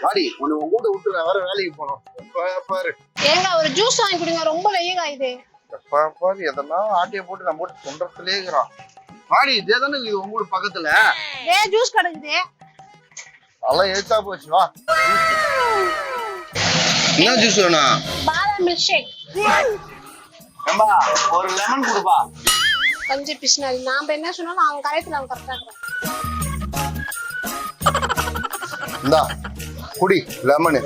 வாடி உன்னை உன் கூட விட்டு நான் வேற வேலைக்கு போனோம். பாரு ஏங்க ஒரு ஜூஸ் வாங்கி கொடுங்க, ரொம்ப வெயில் ஆயுது. பாரு எதெல்லாம் ஆட்டிய போட்டு நம்ம போட்டு தொண்டத்திலே இருக்கிறான். வாடி இதே தானே இது உங்க ஊர் பக்கத்துல ஜூஸ் கிடைக்குது. அதெல்லாம் எழுத்தா போச்சு. வா என்ன ஜூஸ் வேணும்? பாதாம் மில்க் ஷேக். ஏம்பா ஒரு லெமன் கொடுப்பா. கொஞ்சம் பிஸ்னல் நாம என்ன சொன்னாலும் அவங்க கரெக்ட்ல அவங்க கரெக்டா இருக்காங்க. இந்தா குடி லெமன்.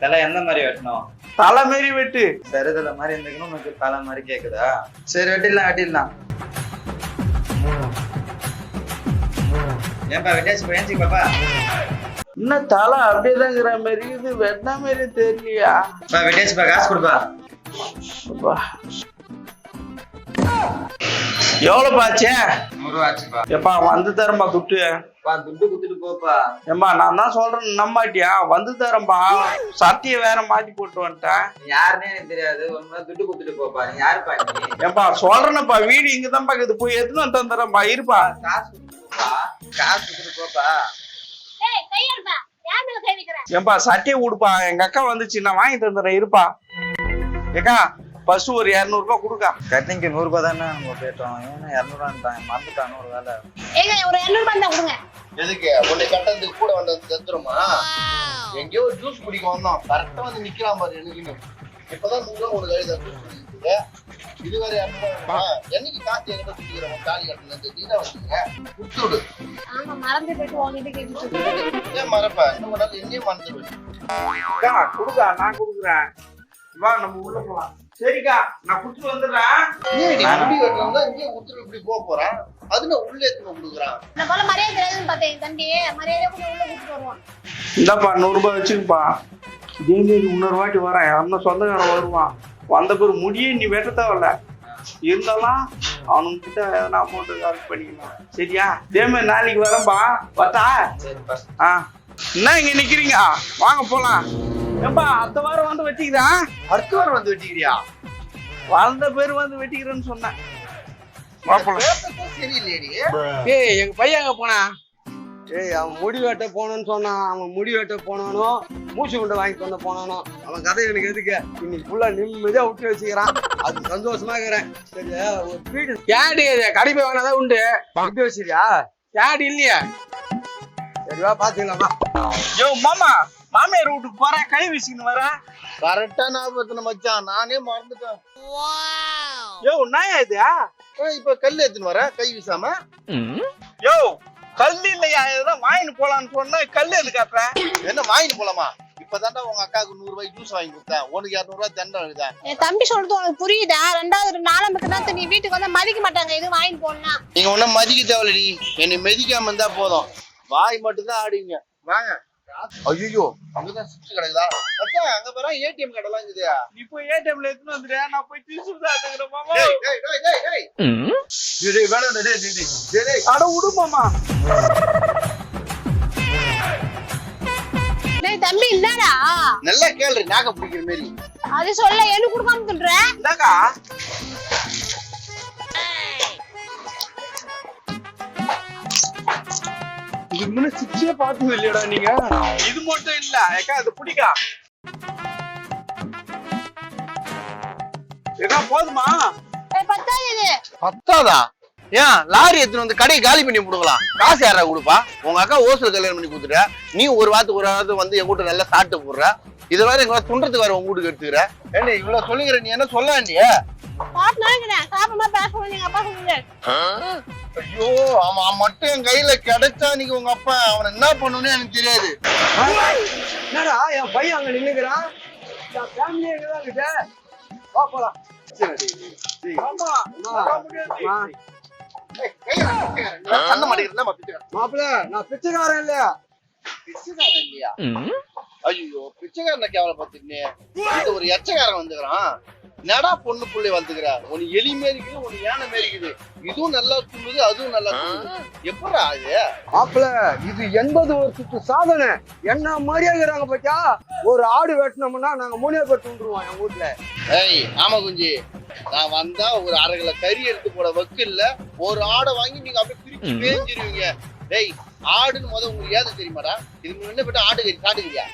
தலை எந்த மாதிரி வெட்டணும்? தலை மாரி வெட்டு. சரி தலை மாதிரி இருந்துக்கணும். உனக்கு தலை மாதிரி கேக்குதா? சரி வெட்டிடலாம். ஏன்பா வெட்டியாச்சு போயாச்சு பாப்பா? இன்னும் தலை அப்படியேதாங்கிற மாதிரி இது வெட்டின மாதிரி தெரியலையா? வெட்டியாச்சுப்பா, காசு கொடுப்பா. எவ்வளவு பாச்சே? 100 ரூபா ஆச்சுப்பா. எப்பா வந்து தரம்பா துட்டு. துட்டு குத்துட்டு போப்பா. ஏம்பா நான் தான் சொல்றேன் நம்பாட்டியா? வந்து தரம்பா. சட்டிய வேற மாத்தி போட்டு வந்துட்டேன். யாருன்னே எனக்கு தெரியாது. ஒரு துட்டு குத்துட்டு போப்பா. நீ யாருப்பா நீ? ஏம்பா சொல்றேன்ப்பா, வீடு இங்கதான் பாக்குது. போய் எடுத்துன்னு வந்து தந்துறேன்பா. இருப்பா. காசு குத்துட்டு போப்பா. ஏம்பா சட்டியை விடுப்பா. எங்க அக்கா வந்துச்சு, நான் வாங்கி தந்துடுறேன். இருப்பா. ஏக்கா பஸ் ஒரு 200 ரூபாய் கொடுக்கா. கட்டிங்க்கு 100 ரூபாய் தானே நம்ம போயிட்டோம். ஏன்னா 200 மறந்துட்டானு ஒரு வேலை. ஏங்க ஒரு 200 ரூபாய் தான் கொடுங்க. எதுக்கு உன்னை கட்டறதுக்கு கூட வந்து தந்துருமா? எங்கேயோ ஒரு ஜூஸ் குடிக்க வந்தோம். கரெக்டா வந்து நிக்கலாம் பாரு. எனக்கு இப்பதான் 100 ரூபாய் உனக்கு எழுத கொடுத்துருக்கீங்க. இதுவரை என்னைக்கு காசு என்கிட்ட கொடுத்துக்கிறோம்? தாலி கட்டணும் நீதான் வந்தீங்க. கொடுத்து விடு. ஆமா மறந்து போயிட்டு உங்ககிட்ட கேட்டு ஏன் மறப்ப? இன்னும் ஒரு நாள் என்னையும் மறந்துடுவேன். அக்கா கொடுக்கா, நான் கொடுக்குறேன். வா நம்ம உள்ள போலாம். சரிக்கா நான் குடுத்து வந்துடுறேன். முடி வெட்டணும் இங்கே குடுத்துட்டு இப்படி போறேன். அது நான் உள்ளே எடுத்து கொடுக்குறான். நான் போல மரியாதை தெரியாதுன்னு பார்த்தேன். தம்பி மரியாதை கூட உள்ள கூட்டிட்டு வருவான். இந்தாப்பா 100 ரூபாய் வச்சுக்கப்பா. இதே இன்னொரு வாட்டி வரேன். யாருன்னா சொந்தக்காரன் வருவான். வந்த பிறகு முடியே நீ வெட்ட தேவையில்ல. இருந்தாலும் அவனுக்கிட்ட எதனா அமௌண்ட் கலெக்ட் பண்ணிக்கலாம். சரியா? இதே மாதிரி நாளைக்கு வரேன்பா. பார்த்தா என்ன இங்க நிக்கிறீங்க? வாங்க போலாம். ஏம்பா அடுத்த வாரம் வந்து வெட்டிக்கிறேன். அடுத்த வாரம் வந்து வெட்டிக்கிறியா? வளர்ந்த பேர் வந்து வெட்டிக்கிறேன்னு சொன்னேன். சரியில்லையடி. ஏய் எங்க பையன் எங்க போனா? ஏய் அவன் முடி வெட்ட போனோன்னு சொன்னான். அவன் முடி வெட்ட போனானோ மூச்சு கொண்டு வாங்கி வந்து போனானோ அவன் கதை எனக்கு எதுக்கு? இன்னைக்கு ஃபுல்லா நிம்மதியா விட்டு வச்சுக்கிறான். அது சந்தோஷமா இருக்கிறேன். சரியா? ஒரு வீடு கேடி கடை போய் வாங்கினாதான் உண்டு. விட்டு வச்சிருக்கியா? கேடி இல்லையா? சரிவா பாத்துக்கலாமா? யோ மாமா, மாமியார் வீட்டுக்கு போறேன். கை வீசின்னு வரேன். கரெக்டா ஞாபகத்துல மச்சான். நானே மறந்துட்டேன். யோ நாயா இது? இப்ப கல் எடுத்துன்னு வரேன் கை வீசாம. யோ கல் இல்லையா? இதுதான் வாங்கிட்டு போலான்னு சொன்னா கல் எது காட்டுறேன்? என்ன வாங்கிட்டு போலாமா? இப்பதான்டா உங்க அக்காவுக்கு 100 ரூபாய் ஜூஸ் வாங்கி கொடுத்தேன். உனக்கு 200 ரூபாய் தண்டனை எழுதா? என் தம்பி சொல்றது உனக்கு புரியுதா? ரெண்டாவது 4 நாள் நீ வீட்டுக்கு வந்தா மதிக்க மாட்டாங்க. எதுவும் வாங்கிட்டு போனா நீங்க ஒன்னும் மதிக்க தேவையில்லடி. என்னை மெதிக்காம இருந்தா போதும். வாய் மட்டும் தான் ஆடுவீங்க. வாங்க. ஐயோ அங்கதான் சிப்ஸ் கிடைக்குதா? மச்சான் அங்க பாரு ஏடிஎம் கார்டு எல்லாம் இருக்குதா? நீ போய் ஏடிஎம்ல எடுத்துட்டு வந்துடு. நான் போய் டியூஷன் தான் எடுக்கிறேன் மாமா. டேய் வேணாம். டேய் அட விடு மாமா. டேய் தம்பி என்னடா? நல்லா கேளு. நாக்க பிடிக்கிற மாதிரி. அது சொல்ல எனக்கு கொடுக்காம தின்ற. இந்தாக்கா இது முன்ன சிப்ஸே பார்த்தது இல்லையடா நீங்க? இது மட்டும் இல்ல ஏக்கா, இது பிடிக்கா ஏக்கா? போதுமா? பத்தாது இது. பத்தாதா? ஏன் லாரி எடுத்துன்னு வந்து கடையை காலி பண்ணி விடுங்களாம். காசு யாரா கொடுப்பா? உங்க அக்கா ஓசல் கல்யாணம் பண்ணி கொடுத்துட்ட. நீ ஒரு வாரத்துக்கு வந்து என் கூட்ட நல்லா சாப்பிட்டு போடுற. இது வேற எங்க துன்றதுக்கு வேற உங்க வீட்டுக்கு எடுத்துக்கிற. ஏண்டி இவ்வளவு சொல்லுங்கிற? நீ என்ன சொல்ல வேண்டிய? ஐயோ அவன் மட்டும் என் கையில கிடைச்சா நீங்க உங்க அப்பா அவனை என்ன பண்ணுன்னு எனக்கு தெரியாது. என்னடா என் பையன் அங்க நின்னுக்கிறான். என் ஃபேமிலியே இங்கதான் இருக்கு. வா போலாம். மாப்பிள்ள நான் பிச்சைக்காரன் இல்லையா? பிச்சைக்காரன் இல்லையா? ஐயோ பிச்சைக்காரனை கேவலப்பட்டுனே. இது ஒரு எச்சக்காரன் வந்துக்கிறான். நடா பொண்ணு புள்ளை வந்துக்கிறா. ஒன்னு எலி மேரிக்குது, ஒன்னு யானை மேரிக்குது. இதுவும் நல்லா துண்ணுது, அதுவும் நல்லா துண்ணுது. எப்படா அது? மாப்பிள்ள இது 80 வருஷத்து சாதனை. என்ன மாதிரியா இருக்கிறாங்க பாத்தியா? ஒரு ஆடு வெட்டினோம்னா நாங்க 3 பேர் தூண்டுருவோம் என் வீட்டுல. ஏய் ஆமா குஞ்சி, நான் வந்தா ஒரு 1/2 கிலோ கறி எடுத்து போட வக்கு இல்ல. ஒரு ஆடை வாங்கி நீங்க அப்படியே பேஞ்சிருவீங்க. டேய் ஆடுன்னு முத உங்களுக்கு ஏது தெரியுமாடா? இது முன்ன போட்டு ஆடு கறி காட்டுக்கிறியா?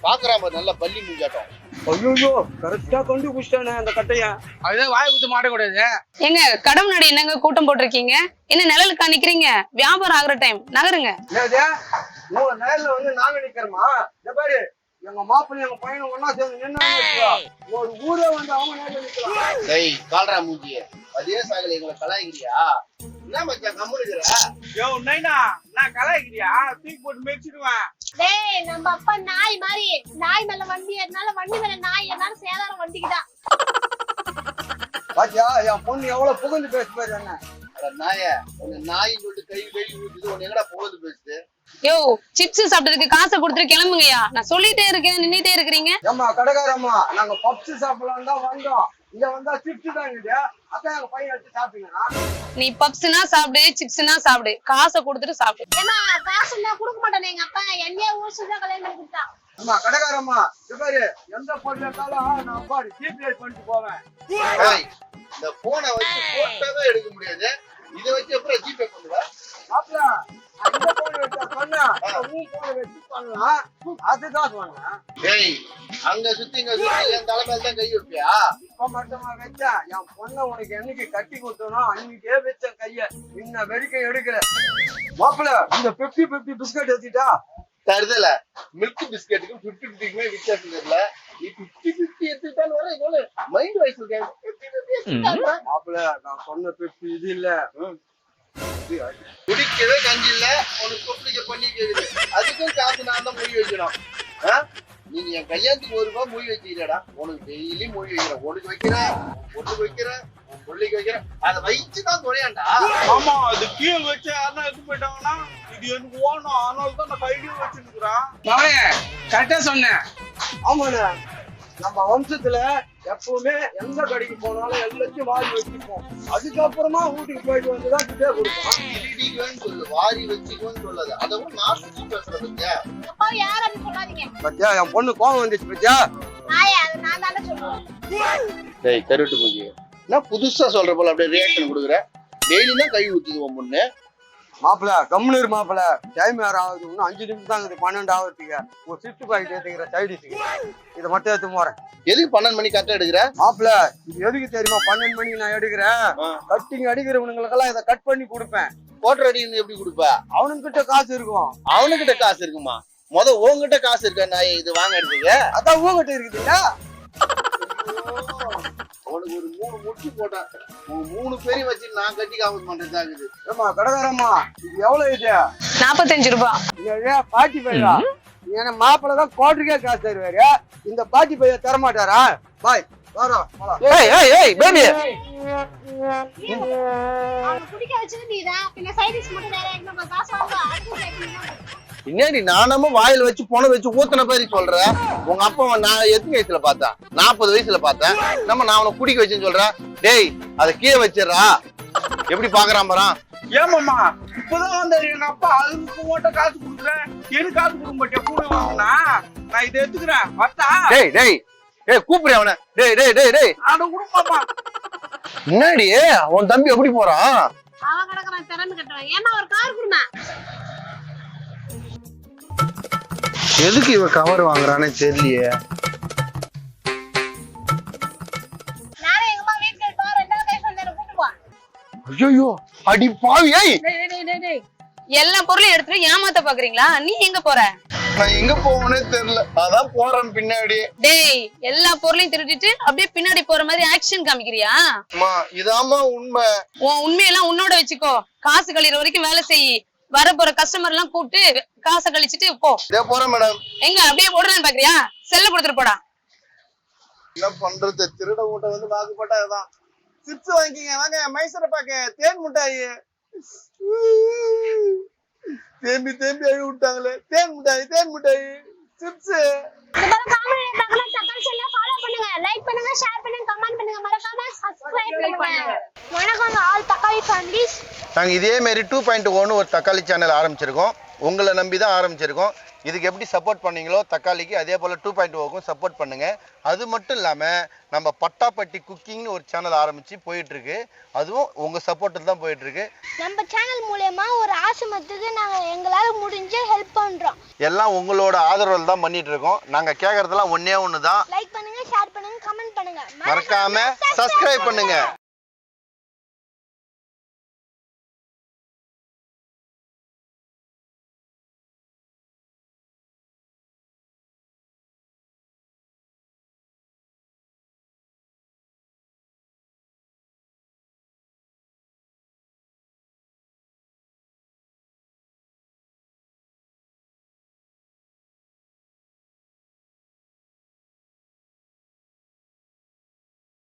பாக்குறான் பாரு நல்லா பள்ளி மூஞ்சாட்டம். ஐயோ கரெக்டா கண்டுபிடிச்சிட்டானே அந்த கட்டைய. அதுதான் வாய் குத்து மாட்டக்கூடாது. எங்க கடை முன்னாடி என்னங்க கூட்டம் போட்டிருக்கீங்க? என்ன நிழலுக்கா நிக்கிறீங்க? வியாபாரம் ஆகுற டைம் நகருங்க. உங்க நேர்ல வந்து நாங்க நிக்கிறோமா? இந்த பாரு எங்க மாப்பிள்ளை எங்க பையனும் ஒன்னா சேர்ந்து நின்னா ஒரு ஊரே வந்து அவங்க நேர்ல நிக்கலாம். டேய் கால்ரா மூஞ்சிய அதே சாகல எங்களை கலாய்க்கிறியா? என்ன மச்சான் கம்முனுக்குற? யோ நைனா நான் கலாய்க்கிறியா? தூக்கி போட்டு மேய்ச்சிடுவேன். டேய் நம்ம அப்பா நாய் மாதிரி நாய் மேல வண்டி ஏறினால வண்டி மேல நாய் ஏறினாலும் சேதாரம் வண்டிக்குதான். பாத்தியா என் பொண்ணு எவ்வளவு புகழ்ந்து பேச பாரு என்ன. அட நாய உன்னை நாயின்னு சொல்லிட்டு கை வெளியே ஊத்துது. உன்னை எங்கடா புகழ்ந்து பேசுது? யோ சிப்ஸ் சாப்பிட்டதுக்கு காசை கொடுத்துட்டு கிளம்புங்கயா. நான் சொல்லிட்டே இருக்கேன் நின்னுட்டே இருக்கிறீங்க. ஏம்மா கடைக்காரம்மா நாங்க பப்ஸ் சாப்பிடலாம் தான் வந்தோம். இங்க வந்தா சிப்ஸ் தான் இருக்கு. அதான் எங்க பையன் எடுத்து சாப்பிட்டீங்கன்னா நீ பப்ஸ்னா சாப்பிடு சிப்ஸ்னா சாப்பிடு காசை கொடுத்துட்டு சாப்பிடு. ஏன்னா காசுன்னா கொடுக்க மாட்டானே எங்க அப்பா என்னையே ஊர் சுத்தா கல்யாணம் பண்ணி கொடுத்தான். அம்மா கடைக்காரம்மா இது பாரு எந்த பொருள் எடுத்தாலும் நான் பாரு ஜிபிஎஸ் பண்ணிட்டு போவேன். டேய் இந்த போனை வச்சு போட்டோவே எடுக்க முடியாது. இதை வச்சு அப்புறம் ஜிபே பண்ணுவ? மாப்பிள்ள அந்த போன் வச்சா சொன்னா உன் போனை வச்சு பண்ணலாம். அதுதான் சொன்னேன். டேய் அங்க சுத்தி இங்க சுத்தி என் தலைமையில தான் கை வைப்பியா? இப்ப மட்டுமா வச்சா என் பொண்ணை உனக்கு என்னைக்கு கட்டி கொடுத்தனோ அன்னைக்கே வச்ச கைய இன்ன வரைக்கும் எடுக்கிற. மாப்பிள்ள இந்த 50-50 பிஸ்கட் எடுத்துட்டா தருதல மில்க் பிஸ்கெட்டுக்கும் 50-50க்குமே வித்தியாசம் தெரியல. நீ 50-50 எடுத்துட்டாலும் வர இதோட மைண்ட் வாய்ஸ் இருக்கேன். மாப்பிள்ள நான் சொன்ன 50 இது இல்ல. குடிக்கவே கஞ்சி இல்ல உனக்கு கொப்பளிக்க பண்ணி கேக்குது. அதுக்கும் காசு நான் தான் மொழி வைக்கணும். நீங்க என் கல்யாணத்துக்கு ஒரு ரூபாய் மொழி வச்சுக்கிறடா. உனக்கு டெய்லி மொழி வைக்கிறேன். உனக்கு வைக்கிறேன் பொண்ணுக்கு வைக்கிறேன் உன் பிள்ளைக்கு வைக்கிறேன். அதை வச்சுதான் தொலையாண்டா. ஆமா அது கீழே வச்சு யாருன்னா எடுத்து போயிட்டாங்கன்னா இது எனக்கு ஓணும். அதனால தான் நான் கையிலேயே வச்சுருக்கிறேன். மகனே கரெக்டா சொன்னேன். ஆமாண்ணே நம்ம வம்சத்துல எப்பவுமே எந்த கடைக்கு போனாலும் எல்லாத்தையும் வாரி வச்சுப்போம். அதுக்கப்புறமா வீட்டுக்கு போயிட்டு வந்துதான் கிட்டே கொடுப்போம். திருடிக்குவேன்னு சொல்லு வாரி வச்சுக்குவேன்னு சொல்லாது. அதை விட நான் சுத்தி பேசுறேன் பத்தியா? அப்பா யாரும் அப்படி சொல்லாதீங்க. பத்தியா என் பொண்ணு கோவம் வந்துச்சு பத்தியா? நாயே அது நான் தானே சொல்லுவேன். டேய் கருட்டு மூஞ்சி நான் புதுசா சொல்ற போல அப்படியே ரியாக்ஷன் கொடுக்குறேன். டெய்லி தான் கை ஊத்துது உன் பொண்ணு. மாப்பிள்ள கம்முனு மாப்பிள்ள டைம் வேற ஆகுது. இன்னும் 5 நிமிஷம் தான் இருக்குது 12 ஆகுதுக்கு. ஒரு சிப்ட் பாக்கெட் எடுத்துக்கிற சைடிஷுக்கு இதை மட்டும் எடுத்து போறேன். எதுக்கு 12 மணி கரெக்டா எடுக்கிற? மாப்பிள்ள இது எதுக்கு தெரியுமா? 12 மணிக்கு நான் எடுக்கிறேன். கட்டிங் அடிக்கிறவனுங்களுக்கெல்லாம் இதை கட் பண்ணி கொடுப்பேன். கோட்டர் அடின்னு எப்படி கொடுப்ப? அவனுங்கிட்ட காசு இருக்கும். அவனுக்கிட்ட காசு இருக்குமா? உங்ககிட்ட காசு இருக்கா நான் இது வாங்க எடுத்துக்க? அதான் உங்ககிட்ட இருக்குதுல்ல. அவனுக்கு ஒரு 3 முட்டி போட்டேன். 3 பேரையும் வச்சு நான் கட்டி காமிக்க மாட்டேன். ஏமா கடைக்காரம்மா இது எவ்வளவு இது? 45 ரூபாய். பாட்டி பையா ஏன்னா மாப்பிள்ள தான் கோட்டருக்கே காசு தருவாரு. இந்த பாட்டி பையா தர மாட்டாரா? பாய் வரோம். குடிக்க வச்சது நீதான். பின்ன சைடிஸ் மட்டும் வேற என்ன காசு வாங்க. பின்னாடி நானமா வாயில வச்சு பொண வச்சு ஊத்துன பேரி சொல்ற. உங்க அப்பா நான் எத்தனை வயசுல பார்த்தேன்? 40 வயசுல பார்த்தேன். நான் அவனை குடிக்க வச்சுன்னு சொல்றேன். டேய் அதை கீழே வச்சிடறா. எப்படி பாக்குறான் பாரா? ஏமாம்மா இப்பதான் வந்தாரு எங்க அப்பா. அதுக்கு உங்கள்கிட்ட காசு கொடுக்குறேன். எனக்கு காசு கொடுக்க மாட்டியா? கூட வாங்கினா நான் இதை எடுத்துக்கிறேன். வந்தா டேய் டேய் டேய் கூப்பிடு அவனை. டேய் டேய் டேய் டேய் அதை கொடுப்பாப்பா. முன்னாடி உன் தம்பி எப்படி போறான்? அவன் கிடக்குறான் திறந்து கட்டுறான். ஏன்னா ஒரு கார் குடுமா. எதுக்கு இவ கவர் வாங்குறானே தெரியலையே. நானே எங்க அம்மா வீட்டுக்கு போ 2வது கைஸ் வந்து கூட்டி போ. ஐயோ அடி பாவி. ஏய் டேய் எல்லா பொருளையும் எடுத்துட்டு ஏமாத்த பாக்குறீங்களா? நீ எங்க போற? நான் எங்க போவேனே தெரியல. அதான் போறேன் பின்னாடி. டேய் எல்லா பொருளையும் திருடிட்டு அப்படியே பின்னாடி போற மாதிரி ஆக்ஷன் காமிக்கிறியா? அம்மா இதாம்மா உண்மை. உன் உண்மையெல்லாம் உன்னோட வச்சுக்கோ. காசு கழிற வரைக்கும் வேலை செய். வர போற கஸ்டமர் எல்லாம் கூப்பிட்டு காசை கழிச்சிட்டு போ. இதே போறேன் மேடம். எங்க அப்படியே ஓடுறேன்னு பாக்குறியா? செல்ல கொடுத்துட்டு போடா. என்ன பண்றது? திருட மூட்டை வந்து வாக்குப்பட்டா இதுதான். சிப்ஸ் வாங்கிக்கிங்க வாங்க. மைசூரை பாக்க தேன் முட்டாயி தேம்பி தேம்பி அழி விட்டாங்களே. தேன் முட்டாயி சிப்ஸ். இந்த மாதிரி காமெடி பார்க்கணும் தக்காளி சேனலை ஃபாலோ பண்ணுங்க. லைக் பண்ணுங்க, ஷேர் பண்ணுங்க, கமெண்ட் பண்ணுங்க, மறக்காம சப்ஸ்கிரைப் பண்ணுங்க. வணக்கம் ஆல் தக்காளி ஃபேமிலிஸ். நாங்க இதே மாதிரி 2.1 ஒரு தக்காளி சேனல் ஆரம்பிச்சிருக்கோம். உங்களை நம்பி தான் ஆரம்பிச்சிருக்கோம். இதுக்கு எப்படி சப்போர்ட் பண்ணீங்களோ தக்காளிக்கு அதே போல் 2.0க்கும் சப்போர்ட் பண்ணுங்க. அது மட்டும் இல்லாமல் நம்ம பட்டாப்பட்டி குக்கிங்னு ஒரு சேனல் ஆரம்பித்து போயிட்டுருக்கு. அதுவும் உங்கள் சப்போர்ட்டில் தான் போயிட்டுருக்கு. நம்ம சேனல் மூலயமா ஒரு ஆசிரமத்துக்கு நாங்கள் எங்களால் முடிஞ்ச ஹெல்ப் பண்ணுறோம். எல்லாம் உங்களோட ஆதரவில் தான் பண்ணிட்டு இருக்கோம். நாங்கள் கேட்குறதெல்லாம் ஒன்றே ஒன்று தான். லைக் பண்ணுங்க, ஷேர் பண்ணுங்க, கமெண்ட் பண்ணுங்க, மறக்காம சப்ஸ்கிரைப் பண்ணுங்க.